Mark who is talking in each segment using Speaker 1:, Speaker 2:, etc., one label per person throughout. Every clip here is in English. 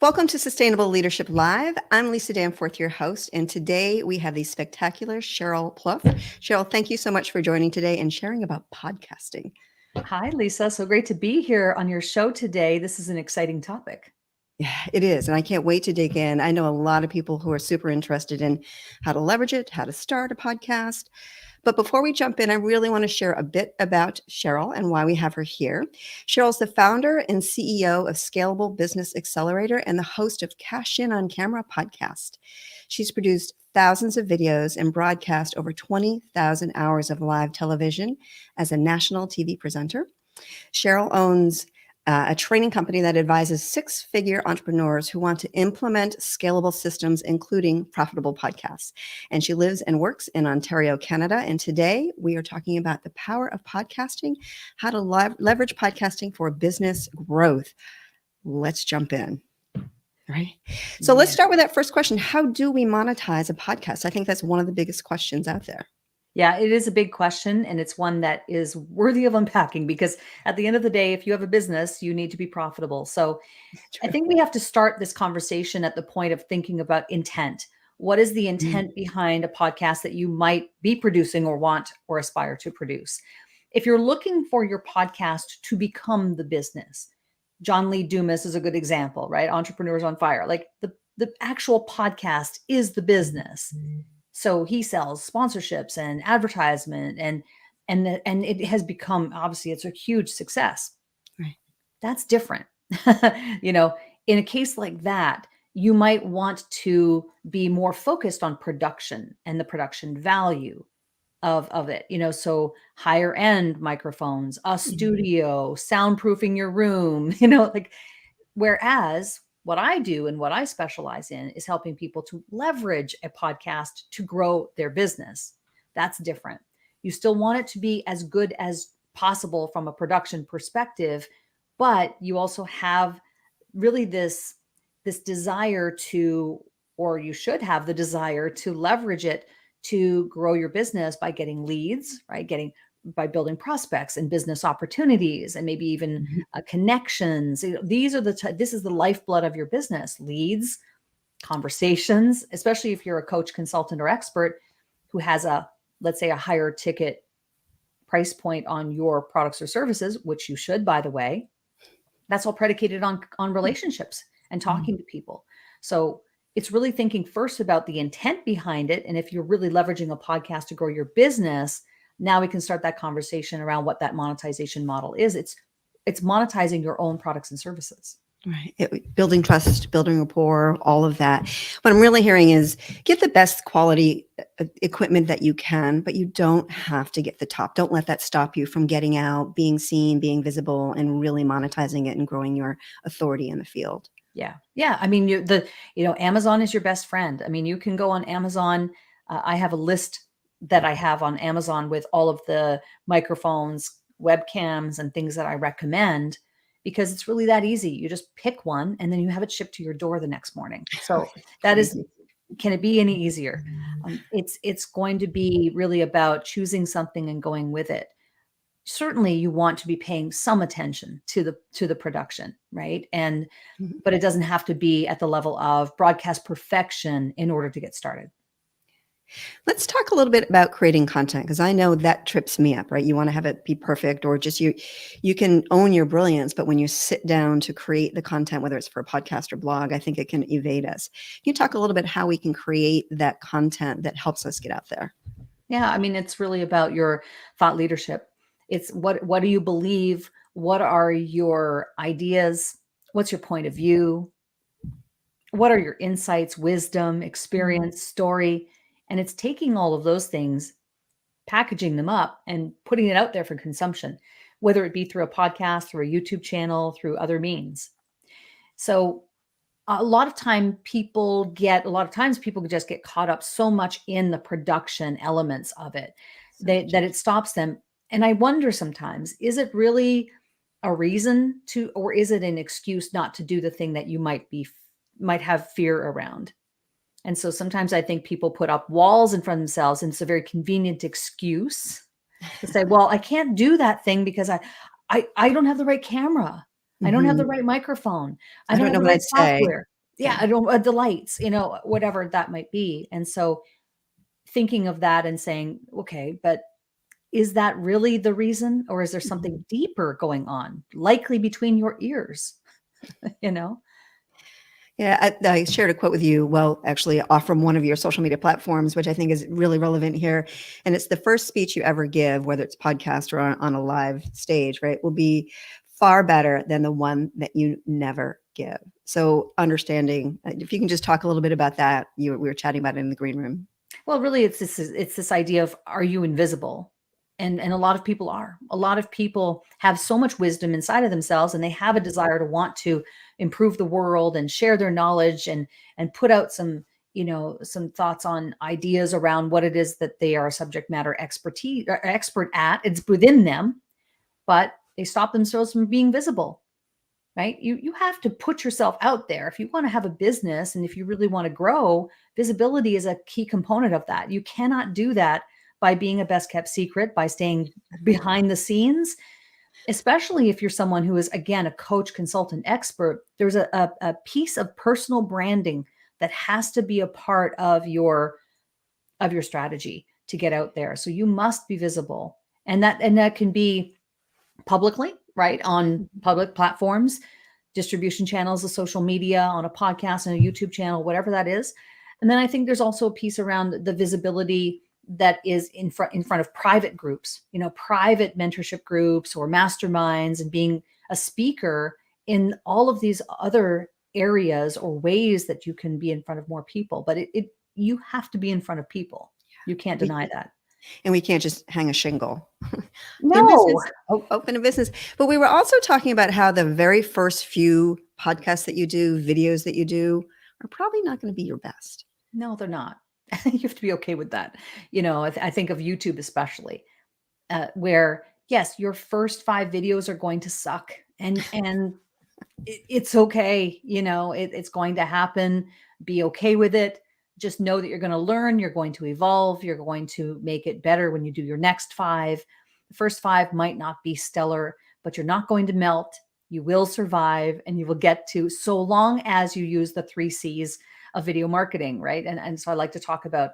Speaker 1: Welcome to Sustainable Leadership Live. I'm Lisa Danforth, your host, and today we have the spectacular Sheryl Plouffe. Sheryl, thank you so much for joining today and sharing about podcasting.
Speaker 2: Hi, Lisa. So great to be here on your show today. This is an exciting topic.
Speaker 1: Yeah, it is, and I can't wait to dig in. I know a lot of people who are super interested in how to leverage it, how to start a podcast. But before we jump in, I really want to share a bit about Sheryl and why we have her here. Sheryl's the founder and CEO of Scalable Business Accelerator and the host of Cash In on Camera podcast. She's produced thousands of videos and broadcast over 20,000 hours of live television as a national TV presenter. Sheryl owns a training company that advises six-figure entrepreneurs who want to implement scalable systems, including profitable podcasts. And she lives and works in Ontario, Canada. And today we are talking about the power of podcasting, how to leverage podcasting for business growth. Let's jump in. All right. So let's start with that first question. How do we monetize a podcast? I think that's one of the biggest questions out there.
Speaker 2: Yeah, it is a big question, and it's one that is worthy of unpacking because at the end of the day, if you have a business, you need to be profitable. So I think we have to start this conversation at the point of thinking about intent. What is the intent behind a podcast that you might be producing or want or aspire to produce? If you're looking for your podcast to become the business, John Lee Dumas is a good example, right? Entrepreneurs on Fire. Like the actual podcast is the business. So he sells sponsorships and advertisement and it has become, obviously it's a huge success.
Speaker 1: Right.
Speaker 2: That's different. In a case like that, you might want to be more focused on production and the production value of it, so higher end microphones, a studio, soundproofing your room, whereas what I do and what I specialize in is helping people to leverage a podcast to grow their business. That's different. You still want it to be as good as possible from a production perspective, but you also have really this desire to, or you should have the desire to leverage it to grow your business by getting leads, right? By building prospects and business opportunities and maybe even connections. This is the lifeblood of your business: leads, conversations, especially if you're a coach, consultant, or expert who has let's say a higher ticket price point on your products or services, which you should, by the way. That's all predicated on relationships and talking to people. So it's really thinking first about the intent behind it. And if you're really leveraging a podcast to grow your business, now we can start that conversation around what that monetization model is. It's monetizing your own products and services.
Speaker 1: Right. Building trust, building rapport, all of that. What I'm really hearing is get the best quality equipment that you can, but you don't have to get the top. Don't let that stop you from getting out, being seen, being visible, and really monetizing it and growing your authority in the field.
Speaker 2: Yeah. Yeah. I mean, Amazon is your best friend. I mean, you can go on Amazon. I have a list that I have on Amazon with all of the microphones, webcams, and things that I recommend, because it's really that easy. You just pick one and then you have it shipped to your door the next morning. So that is, can it be any easier? It's going to be really about choosing something and going with it. Certainly you want to be paying some attention to the production, right? But it doesn't have to be at the level of broadcast perfection in order to get started.
Speaker 1: Let's talk a little bit about creating content, because I know that trips me up, right? You want to have it be perfect, or just you can own your brilliance, but when you sit down to create the content, whether it's for a podcast or blog, I think it can evade us. Can you talk a little bit how we can create that content that helps us get out there?
Speaker 2: Yeah, I mean, it's really about your thought leadership. It's what do you believe? What are your ideas? What's your point of view? What are your insights, wisdom, experience, story? And it's taking all of those things, packaging them up and putting it out there for consumption, whether it be through a podcast, through a YouTube channel, through other means. So a lot of times people just get caught up so much in the production elements of it that it stops them. And I wonder sometimes, is it really a reason to, or is it an excuse not to do the thing that you might have fear around? And so sometimes I think people put up walls in front of themselves, and it's a very convenient excuse to say, well, I can't do that thing because I don't have the right camera. I don't have the right microphone. I don't know what I'd say. yeah, I don't delights, whatever that might be. And so thinking of that and saying, okay, but is that really the reason, or is there
Speaker 1: Mhm.
Speaker 2: something deeper going on, likely between your ears? you know?
Speaker 1: Yeah, I shared a quote with you, well, actually, off from one of your social media platforms, which I think is really relevant here. And it's the first speech you ever give, whether it's podcast or on a live stage, right, will be far better than the one that you never give. So understanding, if you can just talk a little bit about that, we were chatting about it in the green room.
Speaker 2: Well, really, it's this idea of, are you invisible? And a lot of people are. A lot of people have so much wisdom inside of themselves, and they have a desire to want to improve the world and share their knowledge and put out some thoughts on ideas around what it is that they are a subject matter expertise or expert at. It's within them, but they stop themselves from being visible. Right? You have to put yourself out there. If you want to have a business and if you really want to grow, visibility is a key component of that. You cannot do that by being a best kept secret, by staying behind the scenes, especially if you're someone who is, again, a coach, consultant, expert. There's a piece of personal branding that has to be a part of your strategy to get out there. So you must be visible. And that can be publicly, right? On public platforms, distribution channels of social media, on a podcast and a YouTube channel, whatever that is. And then I think there's also a piece around the visibility that is in front of private groups, private mentorship groups or masterminds, and being a speaker in all of these other areas or ways that you can be in front of more people. But you have to be in front of people. You can't
Speaker 1: We
Speaker 2: deny
Speaker 1: can't,
Speaker 2: that.
Speaker 1: and we can't just hang a shingle. In
Speaker 2: No,
Speaker 1: business, open a business. But we were also talking about how the very first few podcasts that you do, videos that you do, are probably not going to be your best.
Speaker 2: no, they're not. You have to be okay with that. I think of YouTube especially, where yes, your first 5 videos are going to suck, and it's okay. It's going to happen. Be okay with it. Just know that you're going to learn. You're going to evolve. You're going to make it better when you do your next 5. The first 5 might not be stellar, but you're not going to melt. You will survive, and you will get to, so long as you use the 3 C's of video marketing, right? And so I like to talk about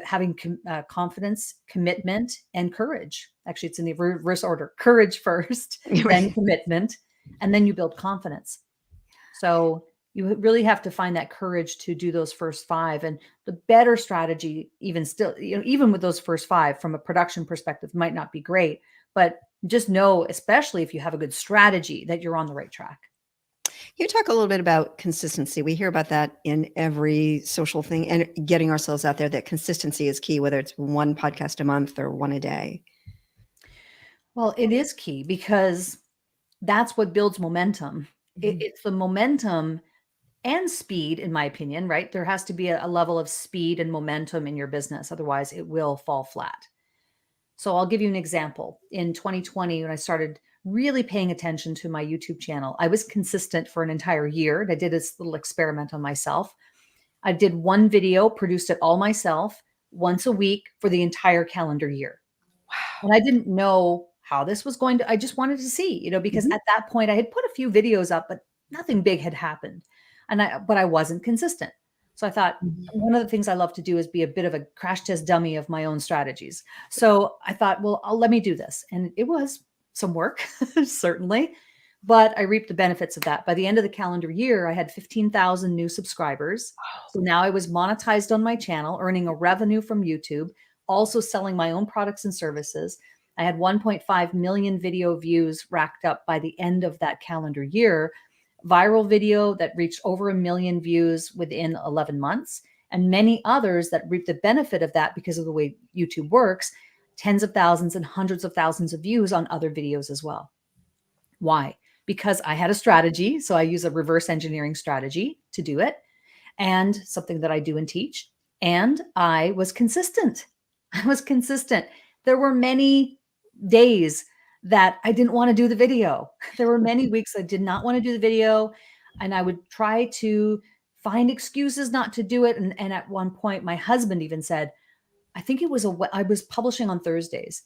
Speaker 2: having confidence, commitment, and courage. Actually, it's in the reverse order: courage first, then
Speaker 1: Right.
Speaker 2: commitment, and then you build confidence. So you really have to find that courage to do those first 5. And the better strategy, even still, even with those first 5, from a production perspective, might not be great, but just know, especially if you have a good strategy, that you're on the right track.
Speaker 1: You talk a little bit about consistency. We hear about that in every social thing, and getting ourselves out there, that consistency is key, whether it's one podcast a month or one a day.
Speaker 2: Well, it is key because that's what builds momentum.
Speaker 1: Mhm.
Speaker 2: It's the momentum and speed, in my opinion, right? There has to be a level of speed and momentum in your business. Otherwise, it will fall flat. So I'll give you an example. In 2020, when I started really paying attention to my YouTube channel, I was consistent for an entire year. And I did this little experiment on myself. I did one video, produced it all myself, once a week for the entire calendar year. And I didn't know how this was going to, I just wanted to see, because
Speaker 1: Mhm.
Speaker 2: at that point I had put a few videos up, but nothing big had happened. But I wasn't consistent. So I thought,
Speaker 1: Mhm.
Speaker 2: one of the things I love to do is be a bit of a crash test dummy of my own strategies. So I thought, well, let me do this. And it was some work, certainly, but I reaped the benefits of that. By the end of the calendar year, I had 15,000 new subscribers. So now I was monetized on my channel, earning a revenue from YouTube, also selling my own products and services. I had 1.5 million video views racked up by the end of that calendar year, viral video that reached over 1 million views within 11 months, and many others that reaped the benefit of that because of the way YouTube works, tens of thousands and hundreds of thousands of views on other videos as well. Why? Because I had a strategy. So I use a reverse engineering strategy to do it, and something that I do and teach. And I was consistent. I was consistent. There were many days that I didn't want to do the video. There were many weeks I did not want to do the video. And I would try to find excuses not to do it. And at one point, my husband even said, I think I was publishing on Thursdays.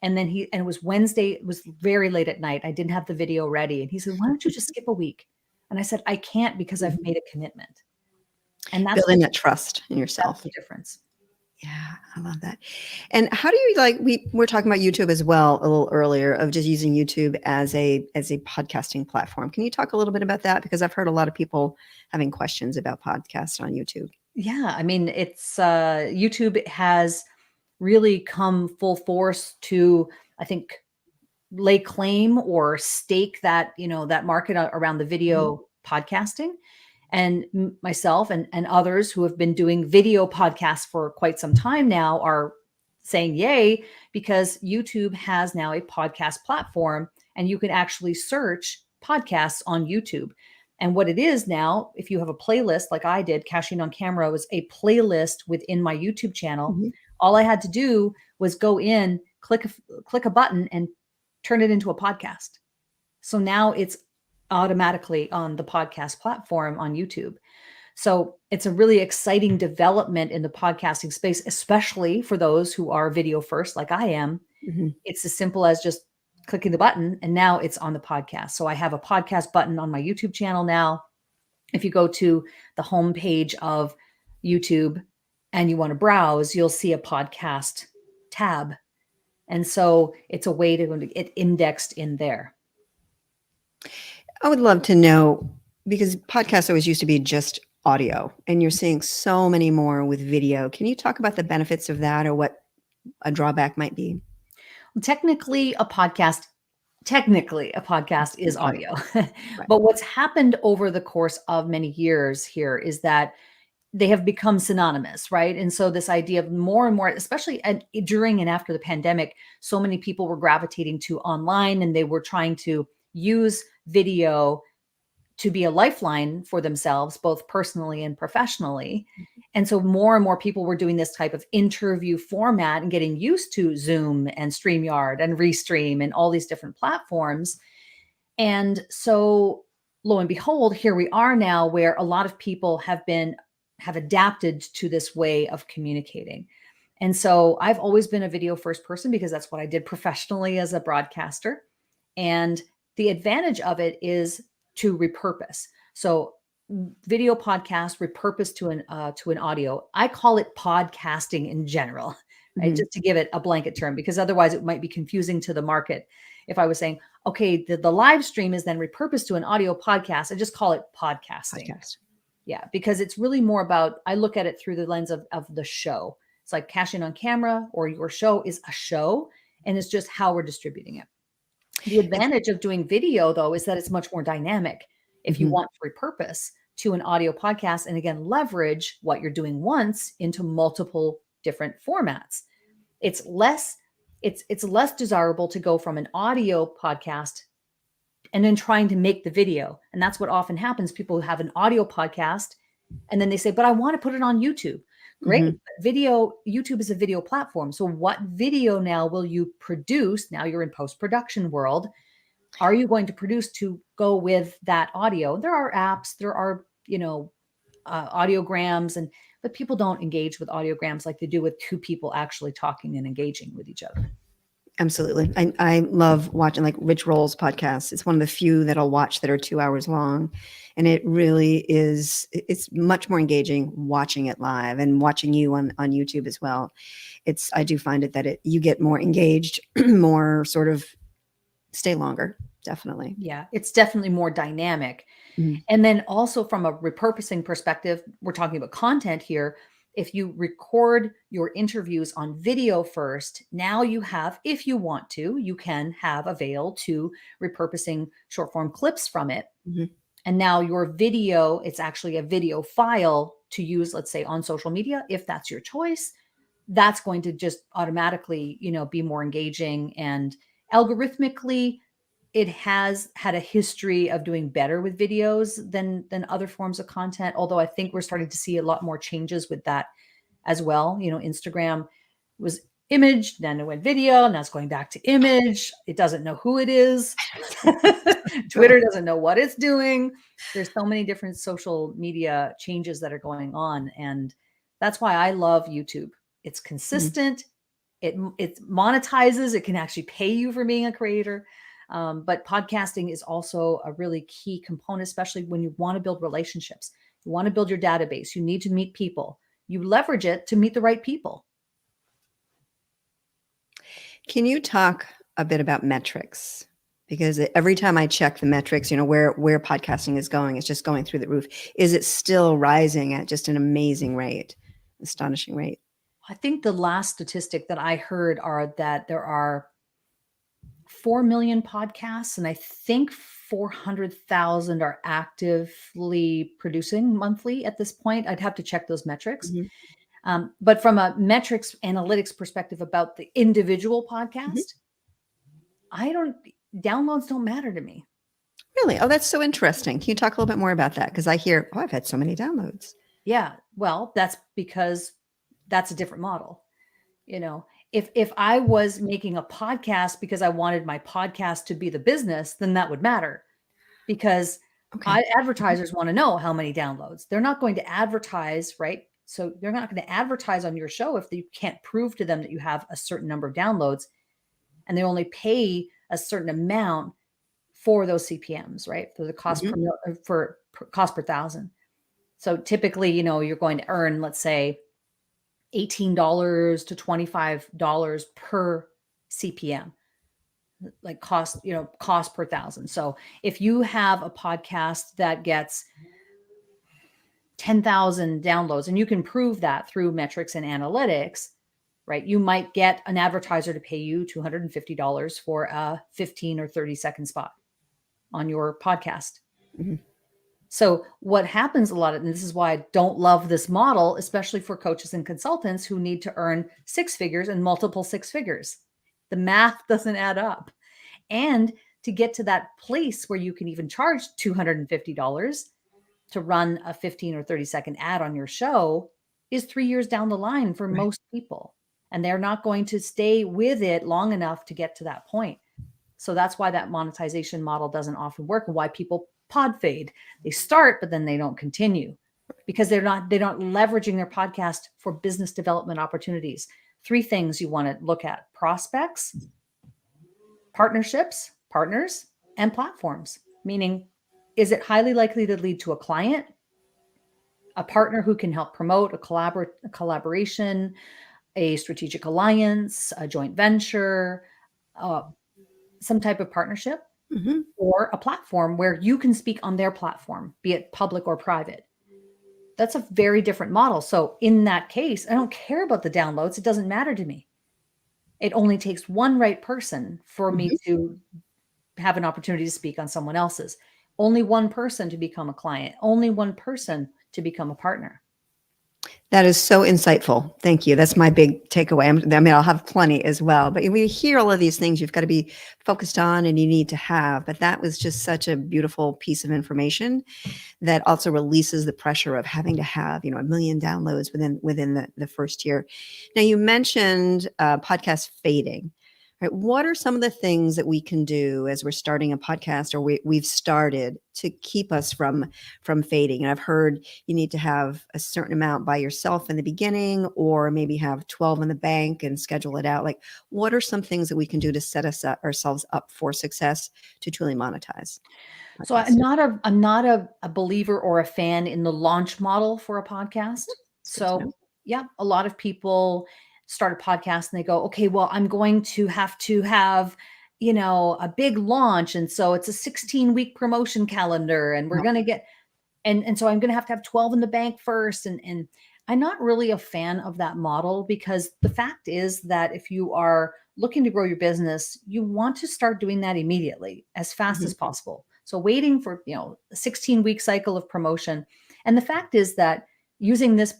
Speaker 2: And it was Wednesday. It was very late at night. I didn't have the video ready. And he said, why don't you just skip a week? And I said, I can't because I've
Speaker 1: Mhm.
Speaker 2: made a commitment. And
Speaker 1: Building that trust in
Speaker 2: that's
Speaker 1: yourself.
Speaker 2: the difference.
Speaker 1: Yeah, I love that. And how do you like we're talking about YouTube as well a little earlier of just using YouTube as a podcasting platform. Can you talk a little bit about that? Because I've heard a lot of people having questions about podcasts on YouTube.
Speaker 2: Yeah, I mean, it's YouTube has really come full force to, I think, lay claim or stake that, that market around the
Speaker 1: Mhm,
Speaker 2: video podcasting. And myself and others who have been doing video podcasts for quite some time now are saying yay, because YouTube has now a podcast platform and you can actually search podcasts on YouTube. And what it is now, if you have a playlist like I did, Cashing on Camera was a playlist within my YouTube channel.
Speaker 1: mhm,
Speaker 2: All I had to do was go in, click a button, and turn it into a podcast. So now it's automatically on the podcast platform on YouTube. So it's a really exciting development in the podcasting space, especially for those who are video first, like I am.
Speaker 1: mhm.
Speaker 2: It's as simple as just clicking the button and now it's on the podcast. So I have a podcast button on my YouTube channel now. If you go to the homepage of YouTube and you want to browse, you'll see a podcast tab. And so it's a way to get indexed in there.
Speaker 1: I would love to know because podcasts always used to be just audio, and you're seeing so many more with video. Can you talk about the benefits of that or what a drawback might be?
Speaker 2: Technically, a podcast is
Speaker 1: It's audio,
Speaker 2: audio.
Speaker 1: right.
Speaker 2: But what's happened over the course of many years here is that they have become synonymous, right? And so this idea of more and more, especially during and after the pandemic, so many people were gravitating to online and they were trying to use video to be a lifeline for themselves, both personally and professionally. And so more and more people were doing this type of interview format and getting used to Zoom and StreamYard and Restream and all these different platforms. And so lo and behold, here we are now where a lot of people have adapted to this way of communicating. And so I've always been a video first person because that's what I did professionally as a broadcaster. And the advantage of it is to repurpose. So video podcast repurposed to an audio. I call it podcasting in general, right?
Speaker 1: Mhm,
Speaker 2: Just to give it a blanket term, because otherwise it might be confusing to the market. If I was saying, okay, the live stream is then repurposed to an audio podcast, I just call it podcasting.
Speaker 1: podcast.
Speaker 2: Yeah, because it's really more about, I look at it through the lens of the show. It's like Cashing on Camera or your show is a show, and it's just how we're distributing it. The
Speaker 1: It's
Speaker 2: advantage of doing video, though, is that it's much more dynamic. If you
Speaker 1: mhm.
Speaker 2: want to repurpose to an audio podcast and again, leverage what you're doing once into multiple different formats, it's less it's less desirable to go from an audio podcast and then trying to make the video. And that's what often happens. People have an audio podcast and then they say, but I want to put it on YouTube. Great.
Speaker 1: Mhm.
Speaker 2: But YouTube is a video platform. So what video now will you produce? Now you're in post-production world. Are you going to produce to go with that audio? There are apps, there are, audiograms, but people don't engage with audiograms like they do with two people actually talking and engaging with each other.
Speaker 1: Absolutely. I love watching like Rich Roll's podcast. It's one of the few that I'll watch that are 2 hours long. And it really is, it's much more engaging watching it live and watching you on YouTube as well. I do find it that you get more engaged, more sort of stay longer, definitely.
Speaker 2: Yeah, it's definitely more dynamic.
Speaker 1: Mhm,
Speaker 2: And then also from a repurposing perspective, we're talking about content here. If you record your interviews on video first, now you have, if you want to, you can have avail to repurposing short form clips from it.
Speaker 1: mhm.
Speaker 2: And now your video, it's actually a video file to use, let's say on social media, if that's your choice. That's going to just automatically, be more engaging, and algorithmically it has had a history of doing better with videos than other forms of content, although I think we're starting to see a lot more changes with that as well. Instagram was image, then it went video, now it's going back to image. It doesn't know who it is. Twitter doesn't know what it's doing. There's so many different social media changes that are going on, and that's why I love YouTube. It's
Speaker 1: Mhm.
Speaker 2: consistent. It monetizes. It can actually pay you for being a creator. But podcasting is also a really key component, especially when you want to build relationships. You want to build your database. You need to meet people. You leverage it to meet the right people.
Speaker 1: Can you talk a bit about metrics? Because every time I check the metrics, where podcasting is going, it's just going through the roof. Is it still rising at just an amazing rate, astonishing rate?
Speaker 2: I think the last statistic that I heard are that there are 4 million podcasts, and I think 400,000 are actively producing monthly at this point. I'd have to check those metrics. But from a metrics analytics perspective about the individual podcast, downloads don't matter to me.
Speaker 1: Really? Oh, that's so interesting. Can you talk a little bit more about that? Because I hear, oh, I've had so many downloads.
Speaker 2: Yeah. Well, that's because that's a different model. If I was making a podcast because I wanted my podcast to be the business, then that would matter, because advertisers want to know how many downloads. They're not going to advertise, right? So they're not going to advertise on your show if you can't prove to them that you have a certain number of downloads, and they only pay a certain amount for those CPMs, right? For the cost for cost per thousand. So typically, you're going to earn, let's say, $18 to $25 per CPM, like cost per thousand. So if you have a podcast that gets 10,000 downloads, and you can prove that through metrics and analytics, right? You might get an advertiser to pay you $250 for a 15 or 30-second spot on your podcast. So what happens a lot, and this is why I don't love this model, especially for coaches and consultants who need to earn six figures and multiple six figures. The math doesn't add up. And to get to that place where you can even charge $250 to run a 15 or 30-second ad on your show is 3 years down the line for most people. And they're not going to stay with it long enough to get to that point. So that's why that monetization model doesn't often work, and why people pod fade. They start, but then they don't continue, because they're not leveraging their podcast for business development opportunities. 3 things you want to look at: prospects, partnerships, partners, and platforms. Meaning, is it highly likely to lead to a client, a partner who can help promote a collaboration, a strategic alliance, a joint venture, some type of partnership, or a platform where you can speak on their platform, be it public or private? That's a very different model. So in that case, I don't care about the downloads. It doesn't matter to me. It only takes one right person for me to have an opportunity to speak on someone else's. Only one person to become a client. Only one person to become a partner.
Speaker 1: That is so insightful. Thank you. That's my big takeaway. I'll have plenty as well. But when you hear all of these things you've got to be focused on and you need to have, but that was just such a beautiful piece of information that also releases the pressure of having to have, 1 million downloads within the first year. Now, you mentioned podcast fading. Right? What are some of the things that we can do as we're starting a podcast, or we've started, to keep us from fading? And I've heard you need to have a certain amount by yourself in the beginning, or maybe have 12 in the bank and schedule it out. Like, what are some things that we can do to set ourselves up for success to truly monetize?
Speaker 2: So I'm not a believer or a fan in the launch model for a podcast. So yeah, a lot of people start a podcast and they go, okay, well, I'm going to have a big launch. And so it's a 16-week promotion calendar, and we're going to get, and so I'm going to have 12 in the bank first. And I'm not really a fan of that model, because the fact is that if you are looking to grow your business, you want to start doing that immediately, as fast as possible. So waiting for, a 16-week cycle of promotion. And the fact is that using this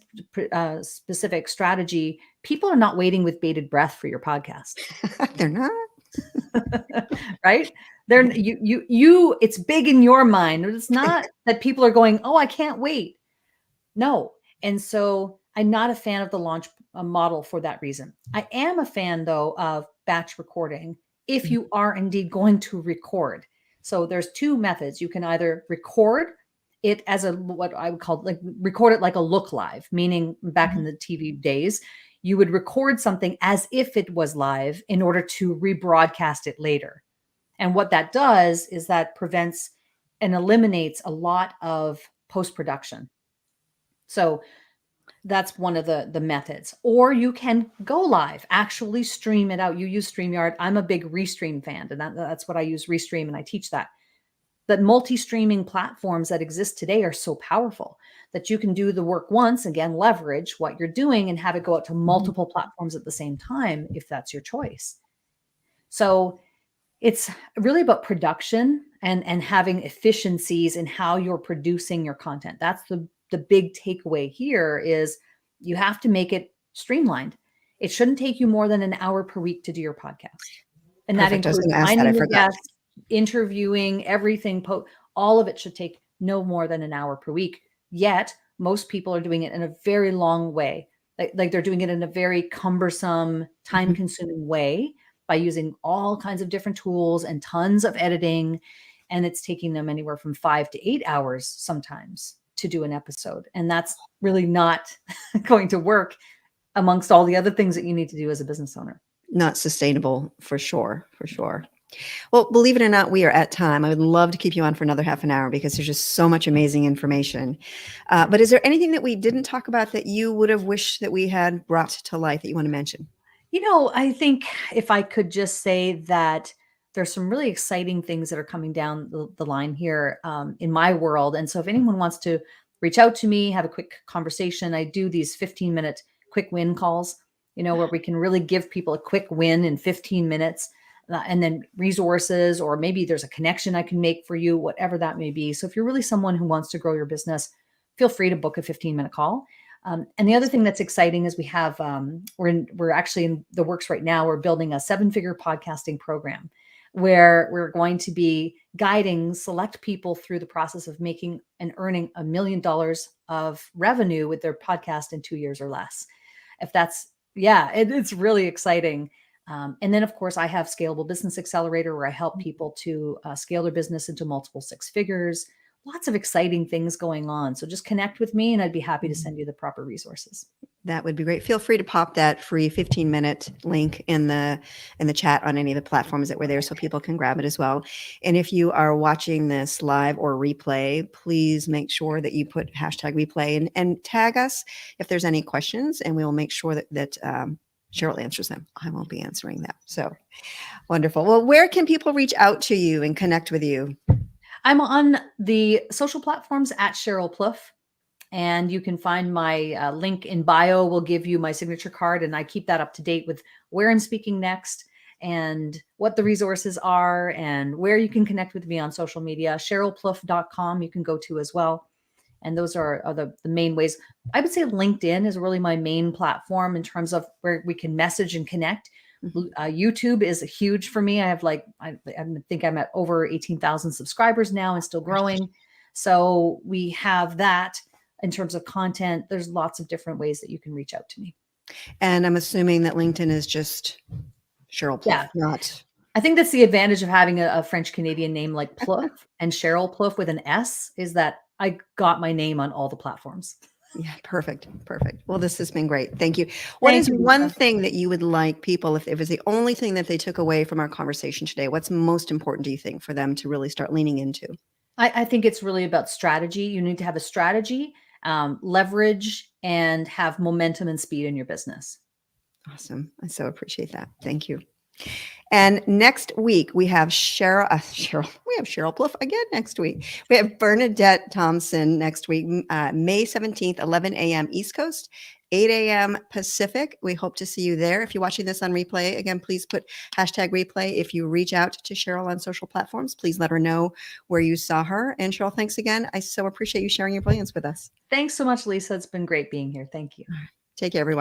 Speaker 2: specific strategy, people are not waiting with bated breath for your podcast.
Speaker 1: They're not.
Speaker 2: Right? It's big in your mind. It's not that people are going, oh, I can't wait. No. And so I'm not a fan of the launch model for that reason. I am a fan, though, of batch recording, if you are indeed going to record. So there's 2 methods. You can either record it as what I would call, record it like a look live, meaning back in the TV days, you would record something as if it was live in order to rebroadcast it later. And what that does is that prevents and eliminates a lot of post-production. So that's one of the methods. Or you can go live, actually stream it out. You use StreamYard. I'm a big Restream fan, and that's what I use, Restream, and I teach that. That multi-streaming platforms that exist today are so powerful that you can do the work once, again, leverage what you're doing and have it go out to multiple platforms at the same time, if that's your choice. So it's really about production and having efficiencies in how you're producing your content. That's the big takeaway here is you have to make it streamlined. It shouldn't take you more than an hour per week to do your podcast. And that
Speaker 1: Perfect. I was
Speaker 2: includes
Speaker 1: going to ask that. I
Speaker 2: finding the
Speaker 1: forgot.
Speaker 2: guests, interviewing, everything. All of it should take no more than an hour per week. Yet most people are doing it in a very long way. Like they're doing it in a very cumbersome, time-consuming way by using all kinds of different tools and tons of editing. And it's taking them anywhere from 5 to 8 hours sometimes to do an episode. And that's really not going to work amongst all the other things that you need to do as a business owner.
Speaker 1: Not sustainable for sure. For sure. Well, believe it or not, we are at time. I would love to keep you on for another half an hour because there's just so much amazing information. But is there anything that we didn't talk about that you would have wished that we had brought to light that you want to mention?
Speaker 2: I think if I could just say that there's some really exciting things that are coming down the line here in my world. And so if anyone wants to reach out to me, have a quick conversation, I do these 15-minute quick win calls, where we can really give people a quick win in 15 minutes. And then resources, or maybe there's a connection I can make for you, whatever that may be. So if you're really someone who wants to grow your business, feel free to book a 15-minute call. And the other thing that's exciting is we have, we're actually in the works right now. We're building a 7-figure podcasting program where we're going to be guiding select people through the process of making and earning $1 million of revenue with their podcast in 2 years or less. It's really exciting. And then, of course, I have Scalable Business Accelerator, where I help people to scale their business into multiple 6 figures. Lots of exciting things going on. So just connect with me and I'd be happy to send you the proper resources.
Speaker 1: That would be great. Feel free to pop that free 15-minute link in the chat on any of the platforms that were there so people can grab it as well. And if you are watching this live or replay, please make sure that you put #replay and tag us if there's any questions, and we will make sure that Sheryl answers them. I won't be answering them. So wonderful. Well, where can people reach out to you and connect with you?
Speaker 2: I'm on the social platforms at Sheryl Plouffe, and you can find my link in bio will give you my signature card, and I keep that up to date with where I'm speaking next and what the resources are and where you can connect with me on social media. SherylPlouffe.com you can go to as well. And those are the main ways. I would say LinkedIn is really my main platform in terms of where we can message and connect. YouTube is huge for me. I have I think I'm at over 18,000 subscribers now and still growing. So we have that in terms of content. There's lots of different ways that you can reach out to me.
Speaker 1: And I'm assuming that LinkedIn is just Sheryl Plouffe, not.
Speaker 2: I think that's the advantage of having a French Canadian name like Plouffe and Sheryl Plouffe with an S is that I got my name on all the platforms.
Speaker 1: Yeah, perfect. Well, this has been great. Thank you. What is one thing that you would like people, if it was the only thing that they took away from our conversation today, what's most important, do you think, for them to really start leaning into?
Speaker 2: I think it's really about strategy. You need to have a strategy, leverage, and have momentum and speed in your business.
Speaker 1: Awesome. I so appreciate that. Thank you. And next week we have Sheryl Plouffe again next week. We have Bernadette Thompson next week, May 17th, 11 a.m. East Coast, 8 a.m. Pacific. We hope to see you there. If you're watching this on replay, again, please put #replay. If you reach out to Sheryl on social platforms, please let her know where you saw her. And Sheryl, thanks again. I so appreciate you sharing your brilliance with us.
Speaker 2: Thanks so much, Lisa. It's been great being here. Thank you.
Speaker 1: Take care, everyone.